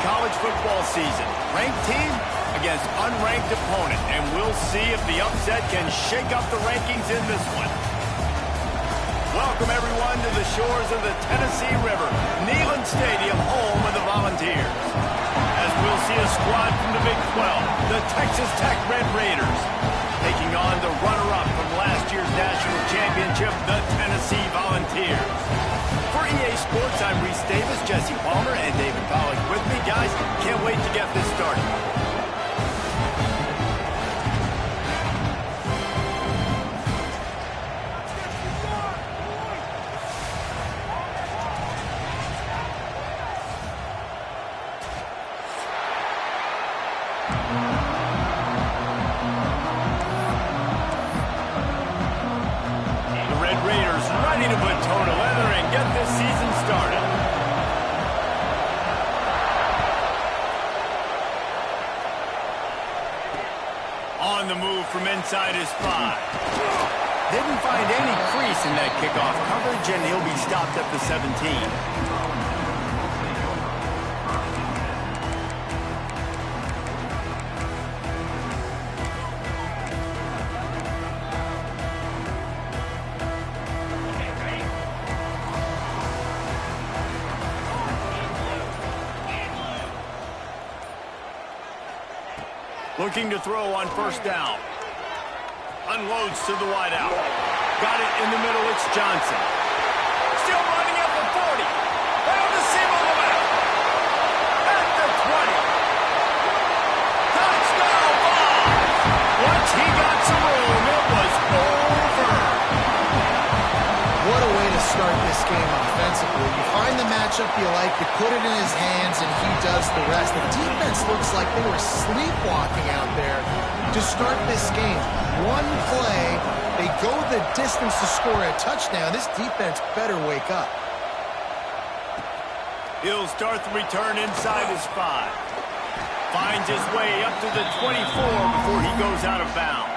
college football season. Ranked team against unranked opponent, and we'll see if the upset can shake up the rankings in this one. Welcome, everyone, to the shores of the Tennessee River, Neyland Stadium, home of the Volunteers. As we'll see a squad from the Big 12, the Texas Tech Red Raiders, taking on the runner-up from last year's national championship, the Tennessee Volunteers. For EA Sports, I'm Reese Davis, Jesse Palmer, and David Pollack with me. Guys, can't wait to get this started. On the move from inside his 5. Didn't find any crease in that kickoff coverage, and he'll be stopped at the 17. Looking to throw on first down. Unloads to the wideout. Got it in the middle, it's Johnson. Still running up the 40. Down the seam on the left. At the 20. Touchdown ball. Once he got some room, it was over. What a way to start this game offensively. You find the matchup you like, you put it in his hands, and he does the rest. The defense looks like they were sleepwalking out there to start this game. One play, they go the distance to score a touchdown. This defense better wake up. He'll start the return inside his 5. Finds his way up to the 24 before he goes out of bounds.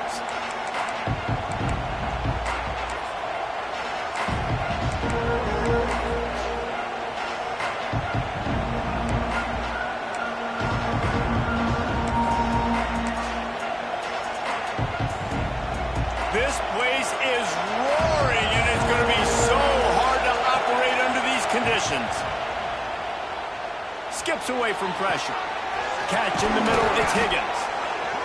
This place is roaring, and it's going to be so hard to operate under these conditions. Skips away from pressure. Catch in the middle, it's Higgins.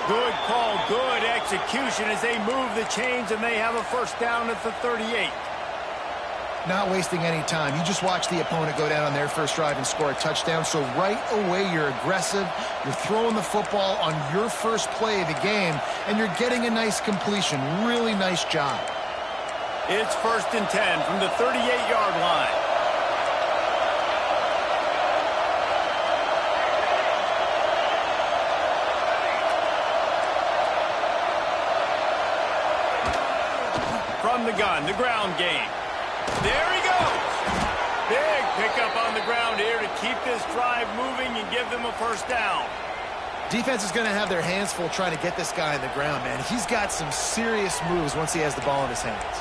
Good call, good execution as they move the chains, and they have a first down at the 38. Not wasting any time. You just watch the opponent go down on their first drive and score a touchdown. So right away, you're aggressive. You're throwing the football on your first play of the game, and you're getting a nice completion. Really nice job. It's 1st and 10 from the 38-yard line. From the gun, the ground game. There he goes. Big pickup on the ground here to keep this drive moving and give them a first down. Defense is going to have their hands full trying to get this guy on the ground, man. He's got some serious moves once he has the ball in his hands.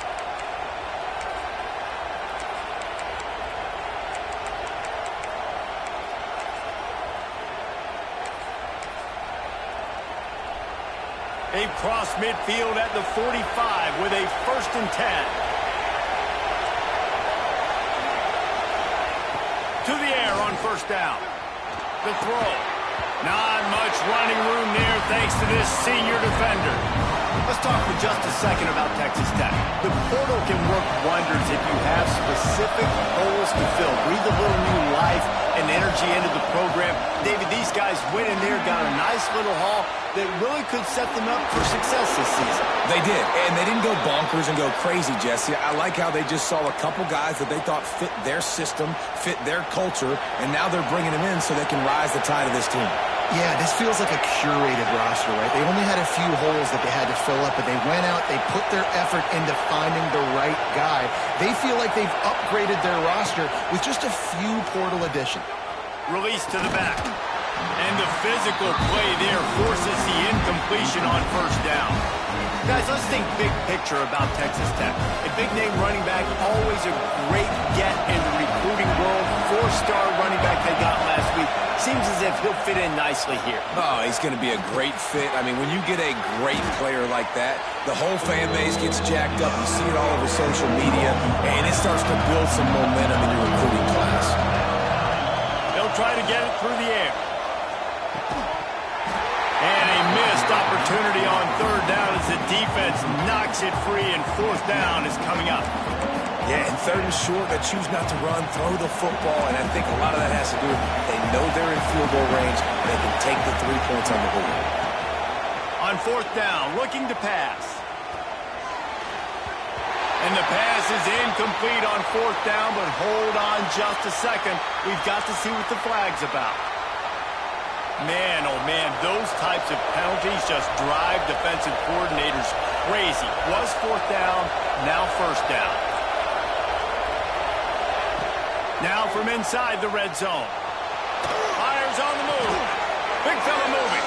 They cross midfield at the 45 with a 1st and 10. To the air on first down. The throw. Not much running room there thanks to this senior defender. Let's talk for just a second about Texas Tech. The portal can work wonders if you have specific holes to fill. Breathe a little new life and energy into the program. David, these guys went in there, got a nice little haul that really could set them up for success this season. They did, and they didn't go bonkers and go crazy, Jesse. I like how they just saw a couple guys that they thought fit their system, fit their culture, and now they're bringing them in so they can rise the tide of this team. Yeah, this feels like a curated roster, right? They only had a few holes that they had to fill up, but they went out, they put their effort into finding the right guy. They feel like they've upgraded their roster with just a few portal additions. Release to the back. And the physical play there forces the incompletion on first down. Guys, let's think big picture about Texas Tech. A big-name running back, always a great get in the recruiting world. 4-star running back they got last week. Seems as if he'll fit in nicely here. Oh, he's going to be a great fit. I mean, when you get a great player like that, the whole fan base gets jacked up. You see it all over social media, and it starts to build some momentum in your recruiting class. They'll try to get it through the air. And a missed opportunity on third down as the defense knocks it free, and fourth down is coming up. Yeah, and third and short, they choose not to run, throw the football, and I think a lot of that has to do with they know they're in field goal range. They can take the 3 points on the board. On fourth down, looking to pass. And the pass is incomplete on fourth down, but hold on just a second. We've got to see what the flag's about. Man, oh man, those types of penalties just drive defensive coordinators crazy. Was fourth down, now first down. Now from inside the red zone. Fires on the move. Big fella moving.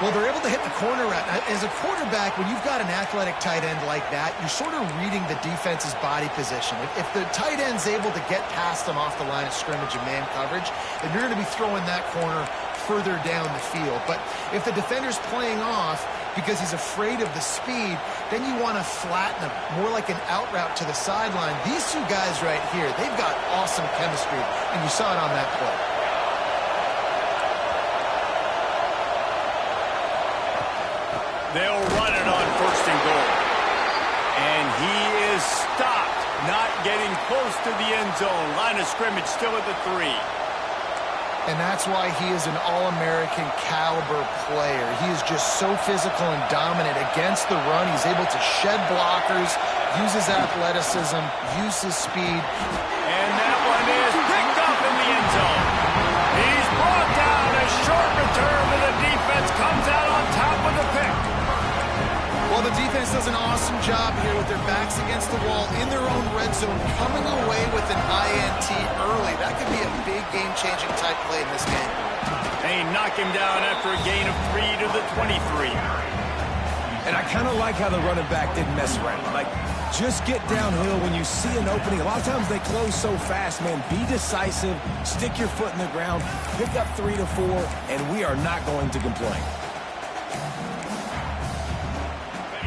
Well, they're able to hit the corner route. As a quarterback, when you've got an athletic tight end like that, you're sort of reading the defense's body position. If the tight end's able to get past them off the line of scrimmage and man coverage, then you're going to be throwing that corner further down the field. But if the defender's playing off because he's afraid of the speed, then you want to flatten him, more like an out route to the sideline. These two guys right here, they've got awesome chemistry, and you saw it on that play. They'll run it on first and goal. And he is stopped, not getting close to the end zone. Line of scrimmage still at the 3. And that's why he is an All-American caliber player. He is just so physical and dominant against the run. He's able to shed blockers, use his athleticism, use his speed. And that one is picked up in the end zone. He's brought down. A short return, but the defense comes out on top with the pick. Well, the defense does an awesome job here with their backs against the wall in their own red zone, coming away with an INT early. That could be a big game-changing type play in this game. They knock him down after a gain of 3 to the 23. And I kind of like how the running back didn't mess around. Like, just get downhill when you see an opening. A lot of times they close so fast, man. Be decisive, stick your foot in the ground, pick up 3 to 4, and we are not going to complain.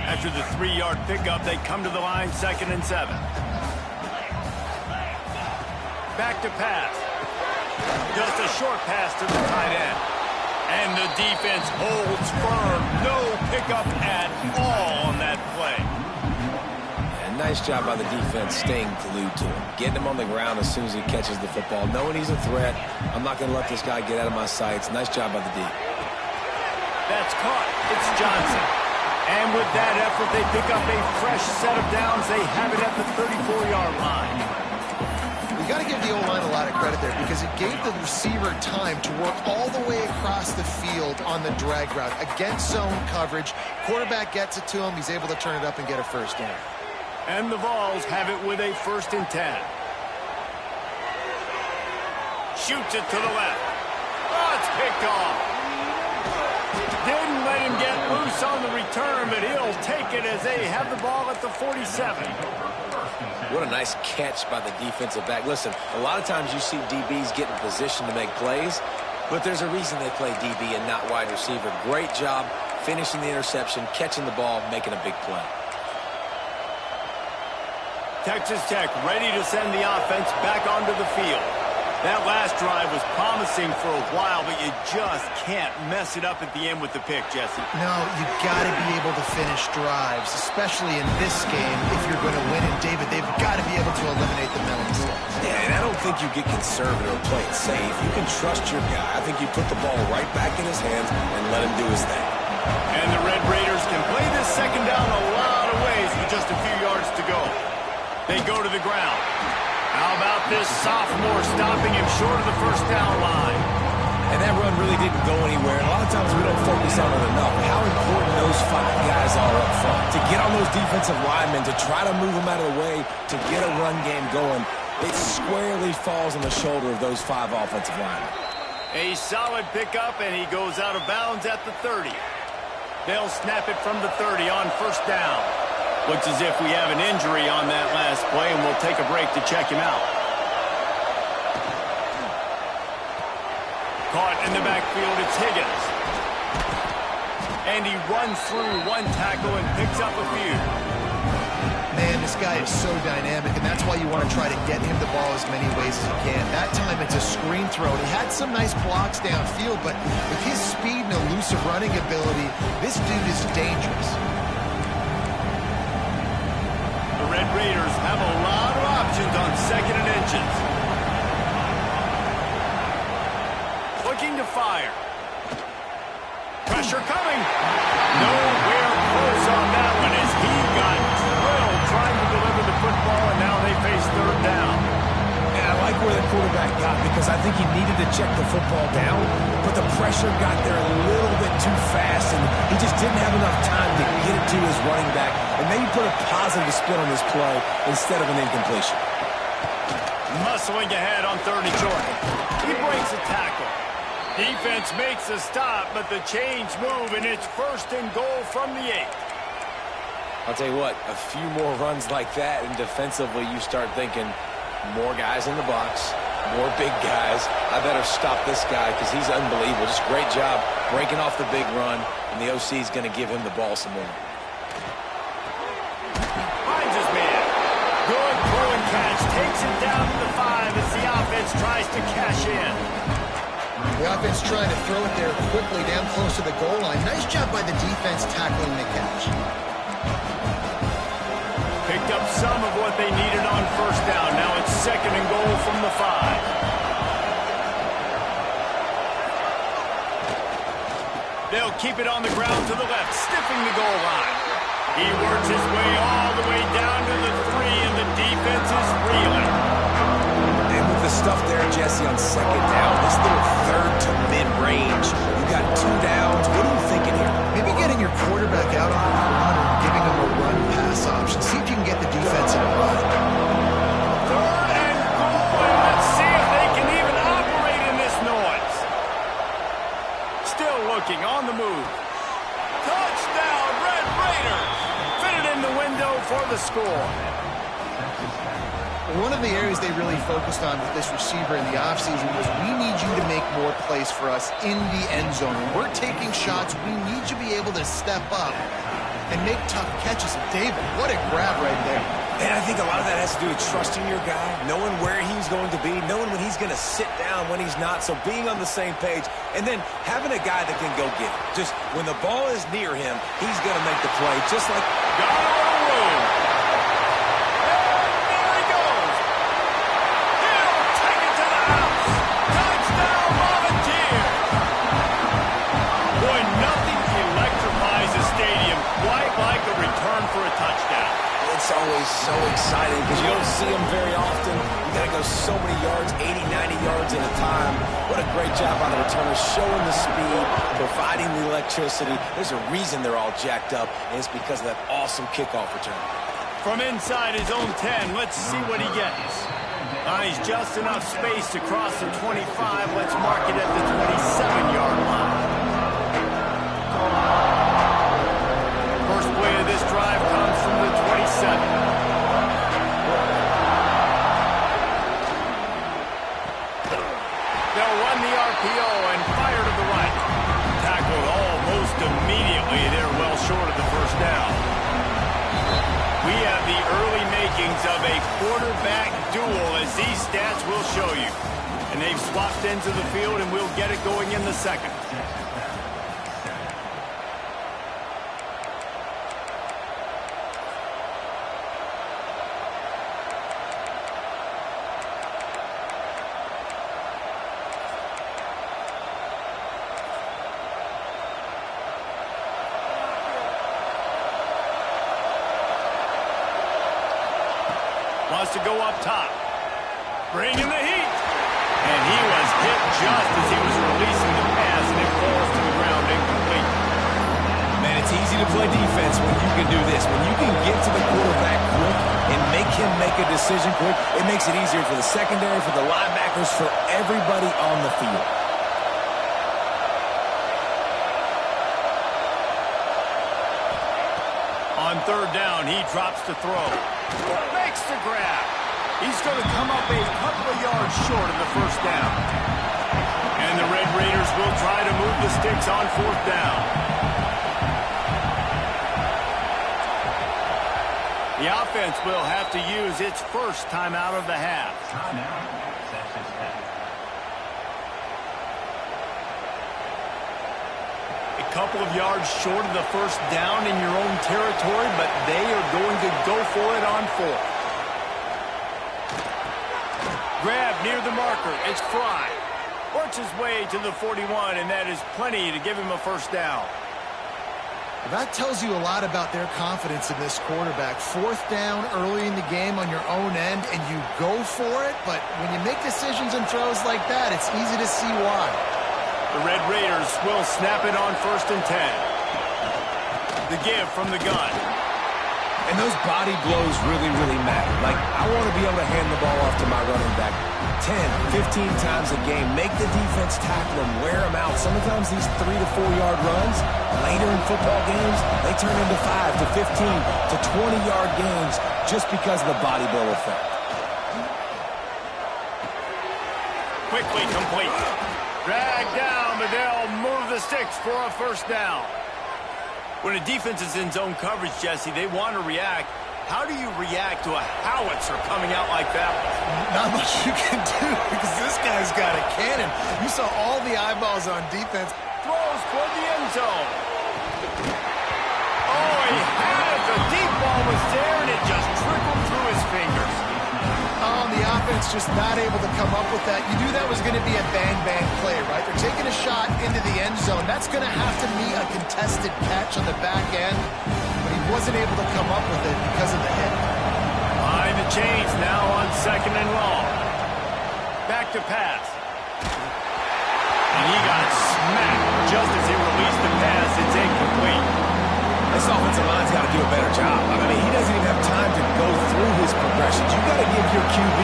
After the 3-yard pickup, they come to the line, 2nd and 7. Back to pass. Just a short pass to the tight end. And the defense holds firm. No pickup at all on that play. Yeah, nice job by the defense staying glued to him. Getting him on the ground as soon as he catches the football. Knowing he's a threat. I'm not going to let this guy get out of my sights. Nice job by the D. That's caught. It's Johnson. And with that effort, they pick up a fresh set of downs. They have it at the 34-yard line. You got to give the O-line a lot of credit there because it gave the receiver time to work all the way across the field on the drag route against zone coverage. Quarterback gets it to him. He's able to turn it up and get a first down. And the Vols have it with a 1st and 10. Shoots it to the left. Oh, it's picked off. Didn't let him get loose on the return, but he'll take it as they have the ball at the 47. What a nice catch by the defensive back. Listen, a lot of times you see DBs get in position to make plays, but there's a reason they play DB and not wide receiver. Great job finishing the interception, catching the ball, making a big play. Texas Tech ready to send the offense back onto the field. That last drive was promising for a while, but you just can't mess it up at the end with the pick, Jesse. No, you got to be able to finish drives, especially in this game if you're going to win. And, David, they've got to be able to eliminate the mental mistakes. Yeah, and I don't think you get conservative or play it safe. You can trust your guy. I think you put the ball right back in his hands and let him do his thing. And the Red Raiders can play this second down a lot of ways with just a few yards to go. They go to the ground. How about this sophomore stopping him short of the first down line? And that run really didn't go anywhere. And a lot of times we don't focus on it enough. How important those 5 guys are up front. To get on those defensive linemen, to try to move them out of the way, to get a run game going, it squarely falls on the shoulder of those 5 offensive linemen. A solid pickup, and he goes out of bounds at the 30. They'll snap it from the 30 on first down. Looks as if we have an injury on that last play, and we'll take a break to check him out. Caught in the backfield, it's Higgins. And he runs through one tackle and picks up a few. Man, this guy is so dynamic, and that's why you want to try to get him the ball as many ways as you can. That time it's a screen throw. He had some nice blocks downfield, but with his speed and elusive running ability, this dude is dangerous. The Red Raiders have a lot of options on 2nd and inches. Looking to fire. Pressure coming. Nowhere close on that one as he got drilled trying to deliver the football, and now they face 3rd down. And I like where the quarterback got because I think he needed to check the football down, but the pressure got there a little bit too fast, and he just didn't have enough time to get it to his running back and maybe put a positive spin on this play instead of an incompletion. Muscling ahead on 3rd and short. He breaks a tackle. Defense makes a stop, but the chains move, and it's 1st and goal from the 8. I'll tell you what, a few more runs like that, and defensively you start thinking, more guys in the box, more big guys. I better stop this guy because he's unbelievable. Just great job breaking off the big run, and the OC is going to give him the ball some more. Finds his man. Good throw and catch. Takes it down to the 5 as the offense tries to cash in. The offense trying to throw it there quickly down close to the goal line. Nice job by the defense tackling the catch. Picked up some of what they needed on 1st down. Now it's 2nd and goal from the 5. They'll keep it on the ground to the left, sniffing the goal line. He works his way all the way down to the 3, and the defense is reeling. And with the stuff there, Jesse, on 2nd down, this little 3rd to mid-range, you got 2 downs. What are you thinking here? Maybe getting your quarterback out on the run and giving him a run-pass option. See if you can get the defense in a run. 3rd and goal, and let's see if they can even operate in this noise. Still looking, on the move. Touchdown, Red Raiders! Fitted in the window for the score. One of the areas they really focused on with this receiver in the offseason was we need you to make more plays for us in the end zone. When we're taking shots, we need you to be able to step up and make tough catches. And David, what a grab right there. And I think a lot of that has to do with trusting your guy, knowing where he's going to be, knowing when he's going to sit down, when he's not, so being on the same page, and then having a guy that can go get it. Just when the ball is near him, he's going to make the play, just like... Got a room. And there he goes. He'll take it to the house. Touchdown, Volunteers. Boy, nothing electrifies a stadium quite like a return for a touchdown. It's always so exciting because you don't see them very often. You got to go so many yards, 80, 90 yards at a time. What a great job by the returners, showing the speed, providing the electricity. There's a reason they're all jacked up, and it's because of that awesome kickoff return. From inside his own 10, let's see what he gets. He's just enough space to cross the 25. Let's mark it at the 27-yard line. First play of this drive comes from the 27. They'll run the RPO and fire to the right. Tackled almost immediately. They're well short of the 1st down. We have the early makings of a quarterback duel, as these stats will show you. And they've swapped into the field, and we'll get it going in the 2nd. Wants to go up top. Bring in the heat. And he was hit just as he was releasing the pass, and it falls to the ground incomplete. Man, it's easy to play defense when you can do this. When you can get to the quarterback quick and make him make a decision quick, it makes it easier for the secondary, for the linebackers, for everybody on the field. On 3rd down, he drops to throw. Makes the grab. He's going to come up a couple of yards short of the 1st down. And the Red Raiders will try to move the sticks on 4th down. The offense will have to use its first timeout of the half. A couple of yards short of the first down in your own territory, but they are going to go for it on 4th. Grab near the marker. It's Fry. Works his way to the 41, and that is plenty to give him a first down. That tells you a lot about their confidence in this quarterback. 4th down early in the game on your own end, and you go for it, but when you make decisions and throws like that, it's easy to see why. The Red Raiders will snap it on 1st and 10. The give from the gun. And those body blows really, really matter. Like, I want to be able to hand the ball off to my running back 10, 15 times a game. Make the defense tackle him, wear him out. Sometimes these 3 to 4 yard runs, later in football games, they turn into 5 to 15 to 20 yard games just because of the body blow effect. Quickly complete. Drag down, but they'll move the sticks for a first down. When a defense is in zone coverage, Jesse, they want to react. How do you react to a howitzer coming out like that? Not much you can do because this guy's got a cannon. You saw all the eyeballs on defense. Throws for the end zone. Oh, he had it. The deep ball was there, and it just trickled through his fingers. The offense just not able to come up with that. You knew that was going to be a bang-bang play, right? They're taking a shot into the end zone. That's going to have to be a contested catch on the back end, but he wasn't able to come up with it because of the hit. Behind the chains now on 2nd and long. Back to pass. And he got smacked just as he released the pass. It's incomplete. This offensive line's got to do a better job. I mean, he doesn't even have time to go through his progressions. You got to give your QB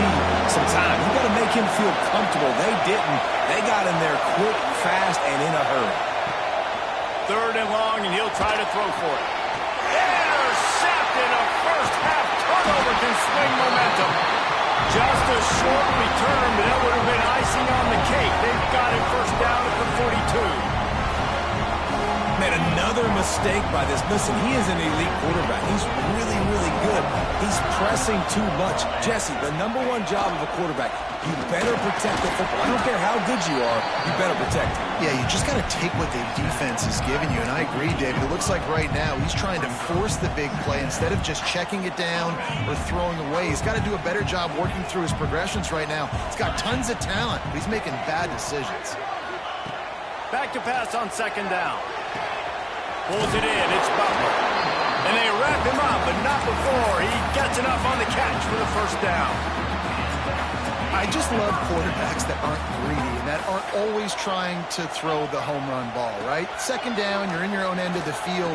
some time. You got to make him feel comfortable. They didn't. They got in there quick, fast, and in a hurry. 3rd and long, and he'll try to throw for it. Intercepted. A first half turnover can swing momentum. Just a short return, but that would have been icing on the cake. They've got it first down at the 42. Man, another mistake by this. Listen, he is an elite quarterback. He's really, really good. He's pressing too much. Jesse, the #1 job of a quarterback, you better protect the football. I don't care how good you are, you better protect it. Yeah, you just got to take what the defense is giving you, and I agree, David. It looks like right now he's trying to force the big play instead of just checking it down or throwing away. He's got to do a better job working through his progressions right now. He's got tons of talent, but he's making bad decisions. Back to pass on 2nd down. Pulls it in. It's Butler. And they wrap him up, but not before he gets enough on the catch for the first down. I just love quarterbacks that aren't greedy and that aren't always trying to throw the home run ball, right? 2nd down, you're in your own end of the field.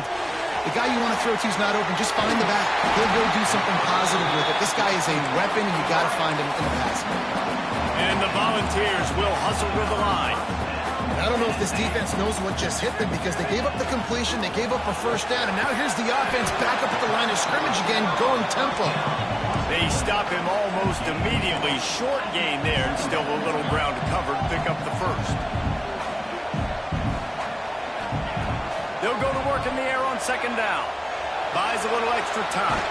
The guy you want to throw to is not open. Just find the back. He'll go do something positive with it. This guy is a weapon, and you got to find him in the passing. And the Volunteers will hustle to the line. I don't know if this defense knows what just hit them because they gave up the completion, they gave up a first down, and now here's the offense back up at the line of scrimmage again, going tempo. They stop him almost immediately. Short gain there, and still a little ground to cover to pick up the first. They'll go to work in the air on 2nd down. Buys a little extra time.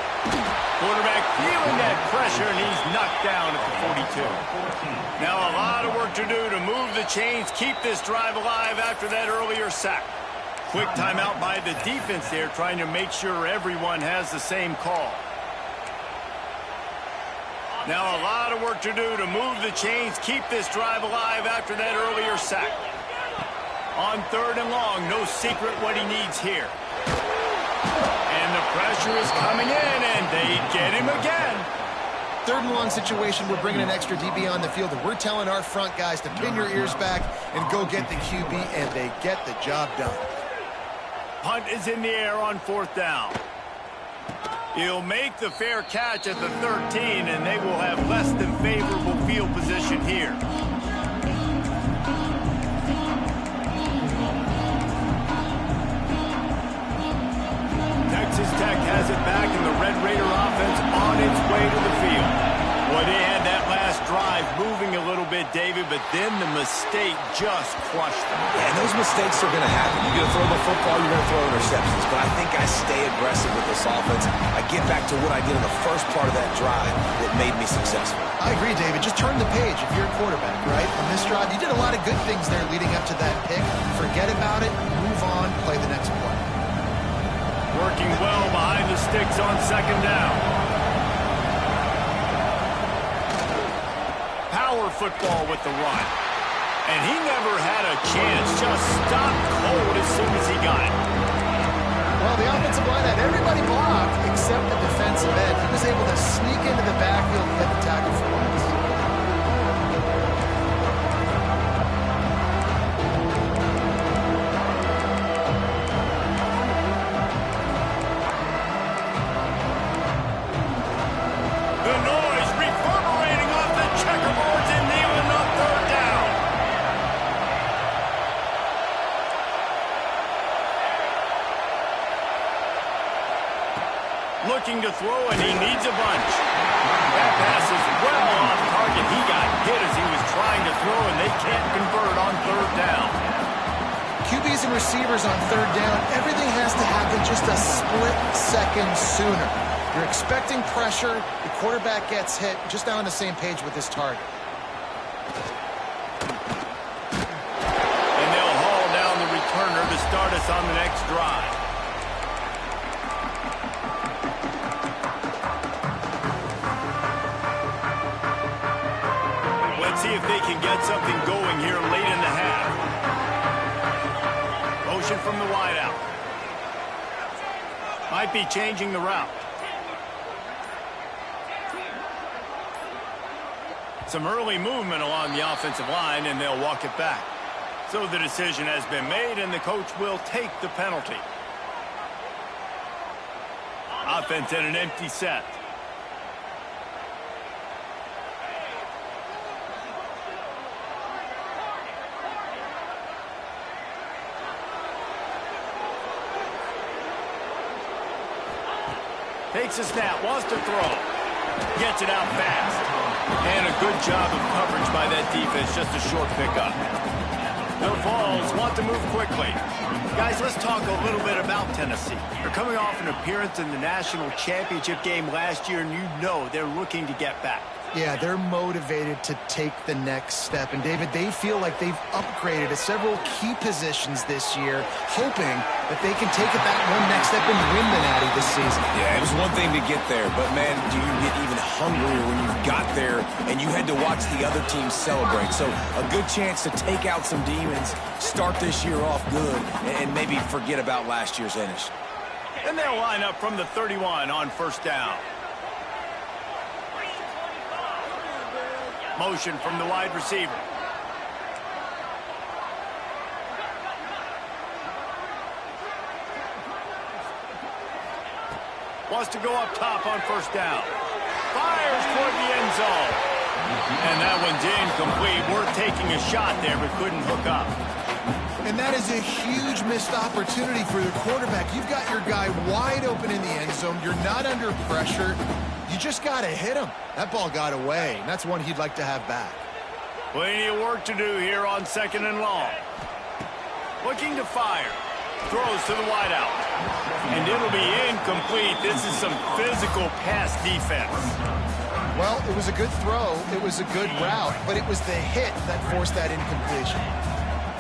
Quarterback feeling that pressure, and he's knocked down at the 42. Now a lot of work to do to move the chains, keep this drive alive after that earlier sack. Quick timeout by the defense there, trying to make sure everyone has the same call. Now a lot of work to do to move the chains, keep this drive alive after that earlier sack. On 3rd and long, no secret what he needs here. And the pressure is coming in, and they get him again. 3rd and long situation, we're bringing an extra DB on the field, and we're telling our front guys to pin your ears back and go get the QB, and they get the job done. Punt is in the air on 4th down. He'll make the fair catch at the 13, and they will have less than favorable field position here. Texas Tech has it back, and the Red Raider offense on its way to the field. Boy, they had that last drive moving struggling a little bit, David, but then the mistake just crushed them. Yeah, and those mistakes are going to happen. You're going to throw the football, you're going to throw interceptions. But I think I stay aggressive with this offense. I get back to what I did in the first part of that drive that made me successful. I agree, David. Just turn the page if you're a quarterback, right? On this drive, you did a lot of good things there leading up to that pick. Forget about it, move on, play the next play. Working well behind the sticks on second down. Power football with the run. And he never had a chance. Just stopped cold as soon as he got it. Well, the offensive line had everybody blocked except the defensive end. He was able to sneak into the backfield and get the tackle for once. The noise reverberating off the checkerboards and kneeling on third down. Looking to throw, and he needs a bunch. That pass is well off target. He got hit as he was trying to throw, and they can't convert on third down. QBs and receivers on third down, everything has to happen just a split second sooner. You're expecting pressure, the quarterback gets hit, just not on the same page with his target. And they'll haul down the returner to start us on the next drive. Let's see if they can get something going here late in the half. Motion from the wideout. Might be changing the route. Some early movement along the offensive line, and they'll walk it back. So the decision has been made, and the coach will take the penalty. Offense at an empty set. Takes a snap, wants to throw. Gets it out fast. And a good job of coverage by that defense, just a short pickup. The Vols want to move quickly. Guys, let's talk a little bit about Tennessee. They're coming off an appearance in the national championship game last year, and you know they're looking to get back. Yeah, they're motivated to take the next step. And, David, they feel like they've upgraded to several key positions this year, hoping that they can take it that one next step and win the Natty this season. Yeah, it was one thing to get there, but, man, do you get even hungrier when you got there and you had to watch the other team celebrate. So a good chance to take out some demons, start this year off good, and maybe forget about last year's finish. And they'll line up from the 31 on first down. Motion from the wide receiver. Wants to go up top on first down. Fires toward the end zone. And that one's incomplete. We're taking a shot there, but couldn't hook up. And that is a huge missed opportunity for the quarterback. You've got your guy wide open in the end zone. You're not under pressure. You just got to hit him. That ball got away, and that's one he'd like to have back. Plenty of work to do here on second and long. Looking to fire. Throws to the wideout. And it'll be incomplete. This is some physical pass defense. Well, it was a good throw. It was a good route, but it was the hit that forced that incompletion.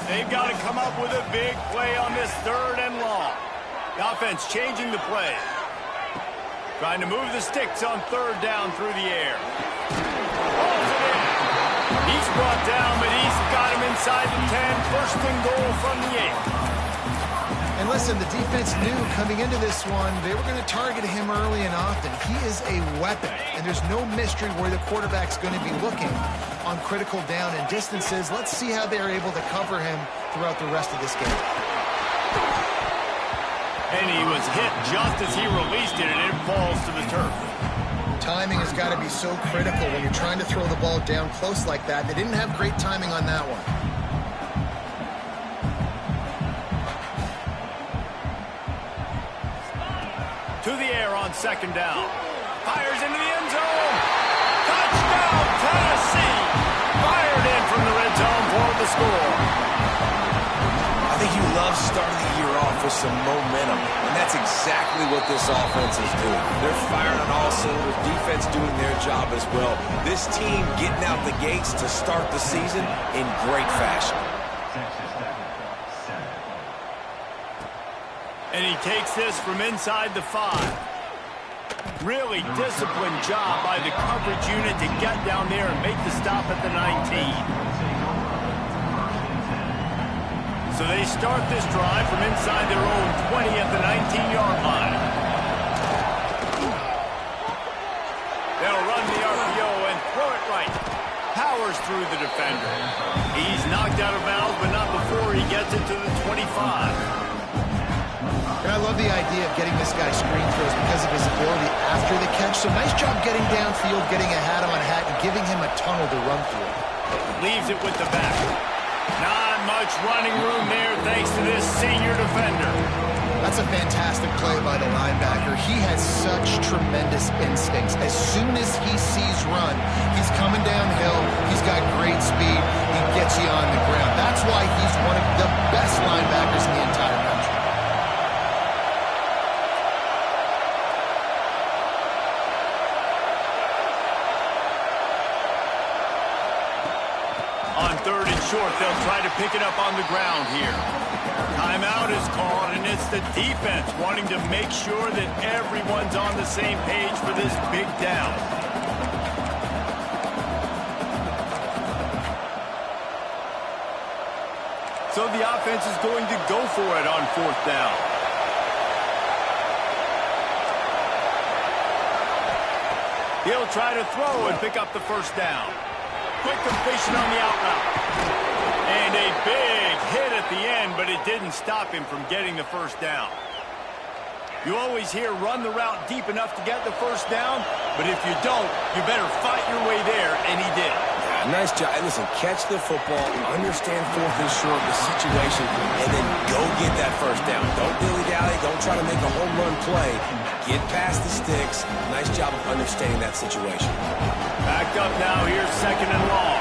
They've got to come up with a big play on this third and long. The offense changing the play. Trying to move the sticks on third down through the air. Pulls it in. He's brought down, but he's got him inside the 10. First and goal from the 8. And listen, the defense knew coming into this one, they were going to target him early and often. He is a weapon, and there's no mystery where the quarterback's going to be looking on critical down and distances. Let's see how they're able to cover him throughout the rest of this game. And he was hit just as he released it, and it falls to the turf. Timing has got to be so critical when you're trying to throw the ball down close like that. They didn't have great timing on that one. To the air on second down. Fires into the end zone. Touchdown, Tennessee. the score. I think you love starting the year off with some momentum, and that's exactly what this offense is doing. They're firing on all cylinders, defense doing their job as well. This team getting out the gates to start the season in great fashion. And he takes this from inside the 5. Really disciplined job by the coverage unit to get down there and make the stop at the 19. So they start this drive from inside their own 20 at the 19-yard line. They'll run the RPO and throw it right. Powers through the defender. He's knocked out of bounds, but not before he gets it to the 25. And I love the idea of getting this guy screen throws because of his ability after the catch. So nice job getting downfield, getting a hat-on-hat, and giving him a tunnel to run through. Leaves it with the back. Not much running room there thanks to this senior defender. That's a fantastic play by the linebacker. He has such tremendous instincts. As soon as he sees run, he's coming downhill. He's got great speed. He gets you on the ground. That's why he's one of the best linebackers in the entire country. On 3rd and short, they'll try to pick it up on the ground here. Timeout is called, and it's the defense wanting to make sure that everyone's on the same page for this big down. So the offense is going to go for it on 4th down. He'll try to throw and pick up the 1st down. Quick completion on the out route. And a big hit at the end, but it didn't stop him from getting the 1st down. You always hear run the route deep enough to get the 1st down, but if you don't, you better fight your way there, and he did. Yeah, nice job. Listen, catch the football, understand 4th and short, the situation, and then go get that 1st down. Don't dilly-dally. Don't try to make a home run play. Get past the sticks. Nice job of understanding that situation. Backed up now. Here's 2nd and long.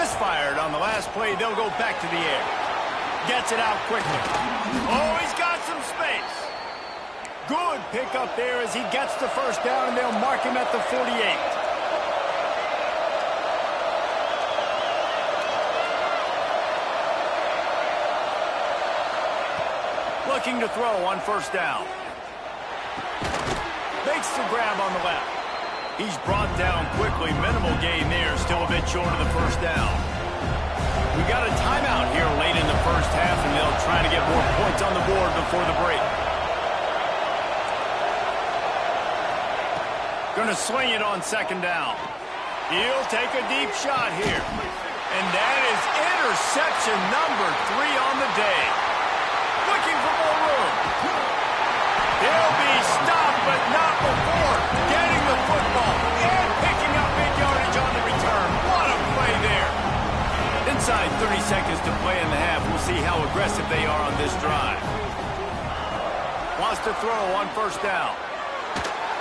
Misfired on the last play. They'll go back to the air. Gets it out quickly. Oh, he's got some space. Good pickup there as he gets the 1st down, and they'll mark him at the 48. Looking to throw on 1st down. Makes the grab on the left. He's brought down quickly. Minimal gain there. Still a bit short of the 1st down. We got a timeout here late in the 1st half, and they'll try to get more points on the board before the break. Going to swing it on 2nd down. He'll take a deep shot here. And that is interception number 3 on the day. Looking for more room. He'll be stopped, but not before getting the football and picking up big yardage on the return. What a play there. Inside 30 seconds to play in the half. We'll see how aggressive they are on this drive. Wants to throw on 1st down.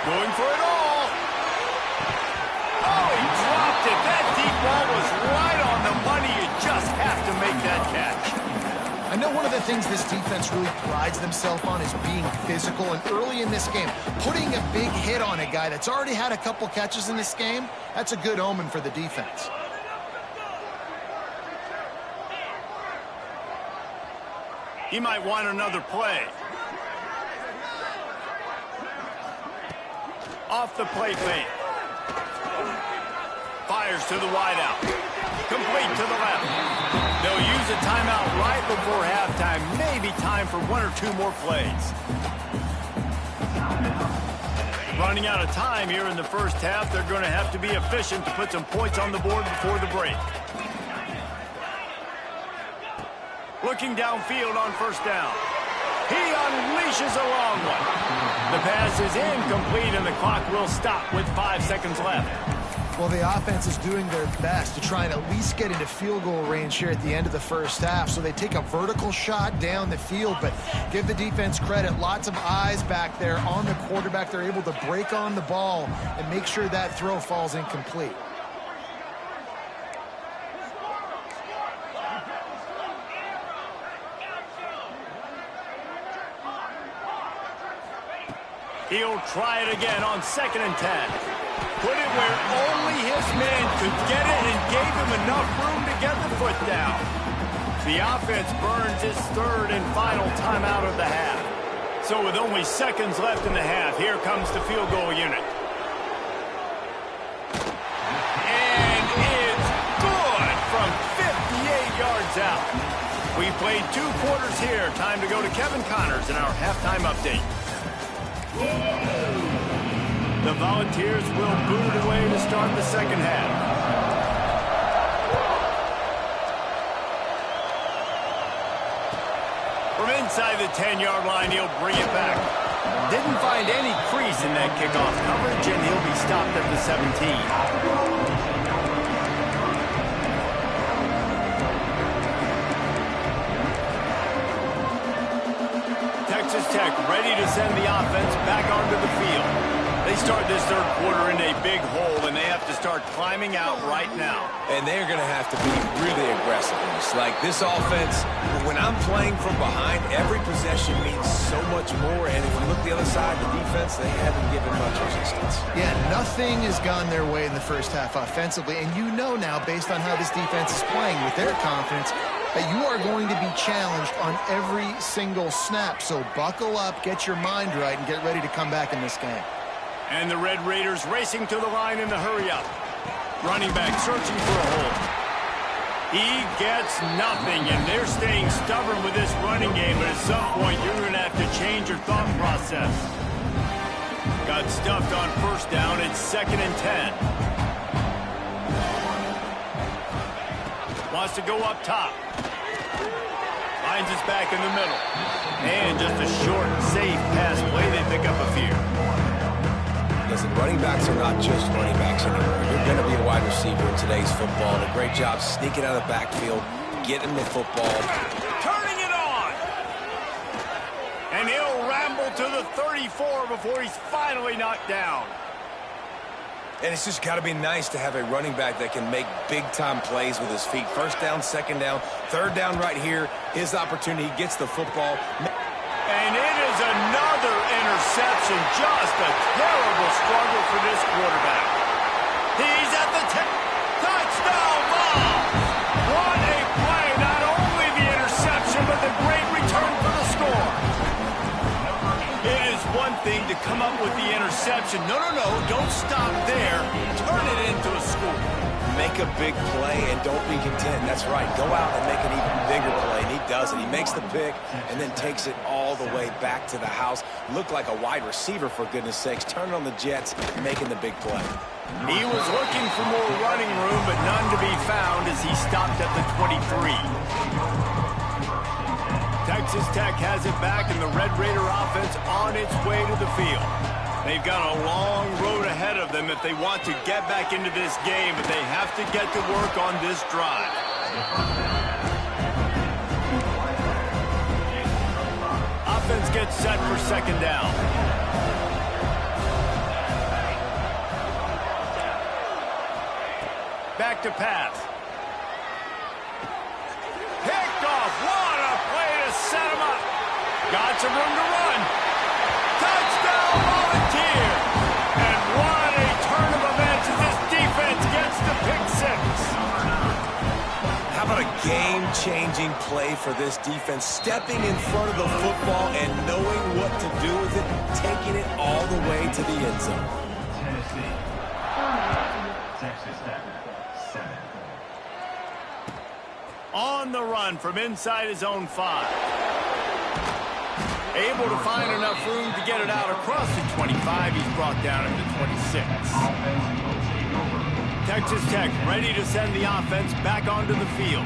Going for it all. Oh, he dropped it. That deep ball was right on the money. You just have to make that catch. I know one of the things this defense really prides themselves on is being physical, and early in this game, putting a big hit on a guy that's already had a couple catches in this game, that's a good omen for the defense. He might want another play. Off the play fake. Fires to the wideout. Complete to the left. They'll use a timeout right before halftime. Maybe time for 1 or 2 more plays. Running out of time here in the 1st half. They're going to have to be efficient to put some points on the board before the break. Looking downfield on 1st down. He unleashes a long one. The pass is incomplete, and the clock will stop with 5 seconds left. Well, the offense is doing their best to try and at least get into field goal range here at the end of the 1st half. So they take a vertical shot down the field, but give the defense credit. Lots of eyes back there on the quarterback. They're able to break on the ball and make sure that throw falls incomplete. He'll try it again on 2nd and 10. Put it where only his man could get it and gave him enough room to get the foot down. The offense burns its 3rd and final timeout of the half. So with only seconds left in the half, here comes the field goal unit. And it's good from 58 yards out. We played 2 quarters here. Time to go to Kevin Connors in our halftime update. The Volunteers will boot it away to start the second half. From inside the 10-yard line, he'll bring it back. Didn't find any crease in that kickoff coverage, and he'll be stopped at the 17. Texas Tech ready to send the offense back onto the field. They start this 3rd quarter in a big hole, and they have to start climbing out right now. And they're going to have to be really aggressive in this. Like this offense, when I'm playing from behind, every possession means so much more. And if you look the other side, the defense, they haven't given much resistance. Yeah, nothing has gone their way in the first half offensively. And you know now, based on how this defense is playing with their confidence, that you are going to be challenged on every single snap. So buckle up, get your mind right, and get ready to come back in this game. And the Red Raiders racing to the line in the hurry-up. Running back searching for a hole. He gets nothing, and they're staying stubborn with this running game, but at some point you're going to have to change your thought process. Got stuffed on 1st down. It's 2nd and 10. Wants to go up top. Finds his back in the middle. And just a short, safe pass play. They pick up a few. Listen, running backs are not just running backs anymore. You're going to be a wide receiver in today's football. And a great job sneaking out of the backfield, getting the football. Turning it on! And he'll ramble to the 34 before he's finally knocked down. And it's just got to be nice to have a running back that can make big-time plays with his feet. 1st down, 2nd down, 3rd down right here. His opportunity, he gets the football. And it is another interception. Just a terrible struggle for this quarterback. He's at the touchdown ball. What a play. Not only the interception, but the great return for the score. It is one thing to come up with the interception. No, don't stop there. Turn it into a score. Make a big play and don't be content. That's right. Go out and make an even bigger play. And he does it. He makes the pick and then takes it all the way back to the house. Looked like a wide receiver, for goodness sakes. Turning on the Jets, making the big play. He was looking for more running room, but none to be found as he stopped at the 23. Texas Tech has it back, and the Red Raider offense on its way to the field. They've got a long road ahead of them if they want to get back into this game, but they have to get to work on this drive. Offense gets set for 2nd down. Back to pass. Picked off. What a play to set him up. Got some room to run. Touchdown, Volunteer. And what a turn of events as this defense gets the pick 6. How about a game-changing play for this defense? Stepping in front of the football and knowing what to do with it, taking it all the way to the end zone. On the run from inside his own 5. Able to find enough room to get it out across the 25. He's brought down at the 26. Texas Tech ready to send the offense back onto the field.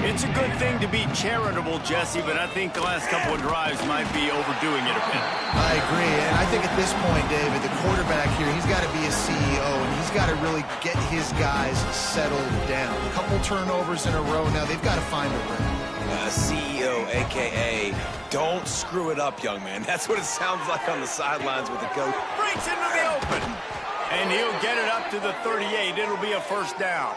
It's a good thing to be charitable, Jesse, but I think the last couple of drives might be overdoing it a bit. I agree, and I think at this point, David, the quarterback here, he's got to be a CEO, and he's got to really get his guys settled down. A couple turnovers in a row now. They've got to find a rhythm. CEO, a.k.a. don't screw it up, young man. That's what it sounds like on the sidelines with the coach. Breaks into the open. And he'll get it up to the 38. It'll be a 1st down.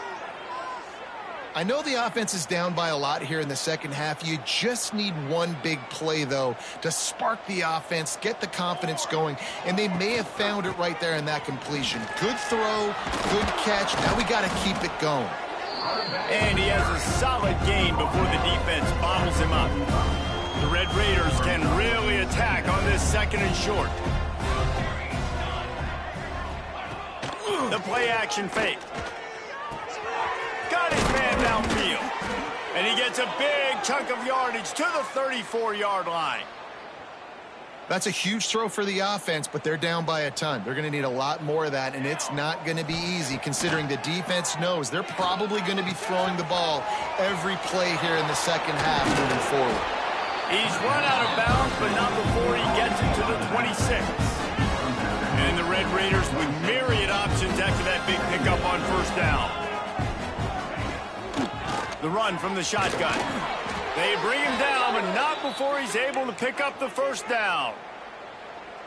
I know the offense is down by a lot here in the second half. You just need one big play, though, to spark the offense, get the confidence going, and they may have found it right there in that completion. Good throw, good catch. Now we got to keep it going. And he has a solid gain before the defense bottles him up. The Red Raiders can really attack on this second and short. The play action fake. Got his man downfield. And he gets a big chunk of yardage to the 34-yard line. That's a huge throw for the offense, but they're down by a ton. They're going to need a lot more of that, and it's not going to be easy considering the defense knows they're probably going to be throwing the ball every play here in the second half moving forward. He's run out of bounds, but not before he gets it to the 26. And the Red Raiders with myriad options after that big pickup on first down. The run from the shotgun. They bring him down, but not before he's able to pick up the first down.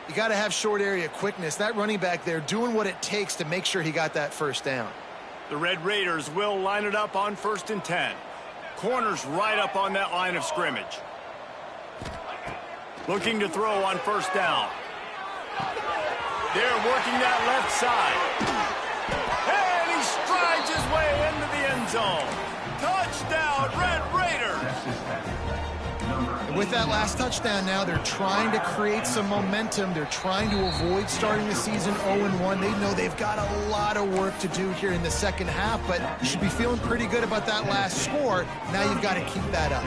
You got to have short area quickness. That running back there doing what it takes to make sure he got that first down. The Red Raiders will line it up on 1st and 10. Corners right up on that line of scrimmage. Looking to throw on first down. They're working that left side. And he strides his way into the end zone. Touchdown, Red Raiders! And with that last touchdown now, they're trying to create some momentum. They're trying to avoid starting the season 0-1. They know they've got a lot of work to do here in the second half, but you should be feeling pretty good about that last score. Now you've got to keep that up.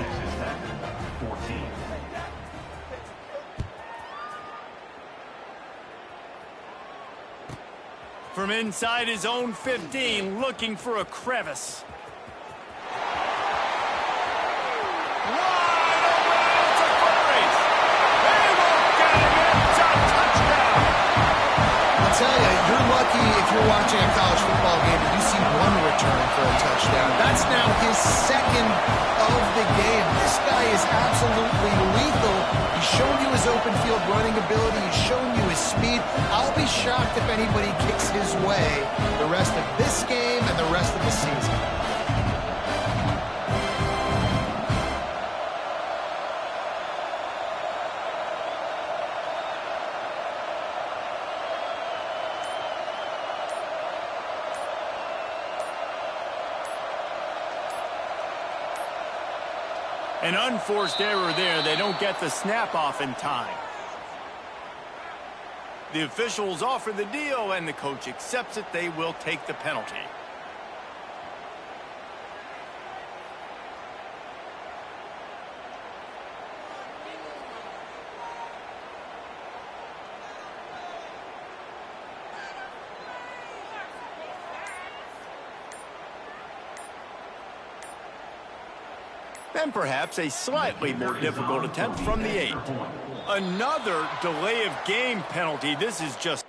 From inside his own 15, looking for a crevice. Tell you, you're lucky if you're watching a college football game and you see one return for a touchdown. That's now his second of the game. This guy is absolutely lethal. He's shown you his open field running ability. He's shown you his speed. I'll be shocked if anybody kicks his way the rest of this game and the rest of the season. An unforced error there. They don't get the snap off in time. The officials offer the deal, and the coach accepts it. They will take the penalty. And perhaps a slightly more difficult attempt from the 8. Another delay of game penalty. This is just...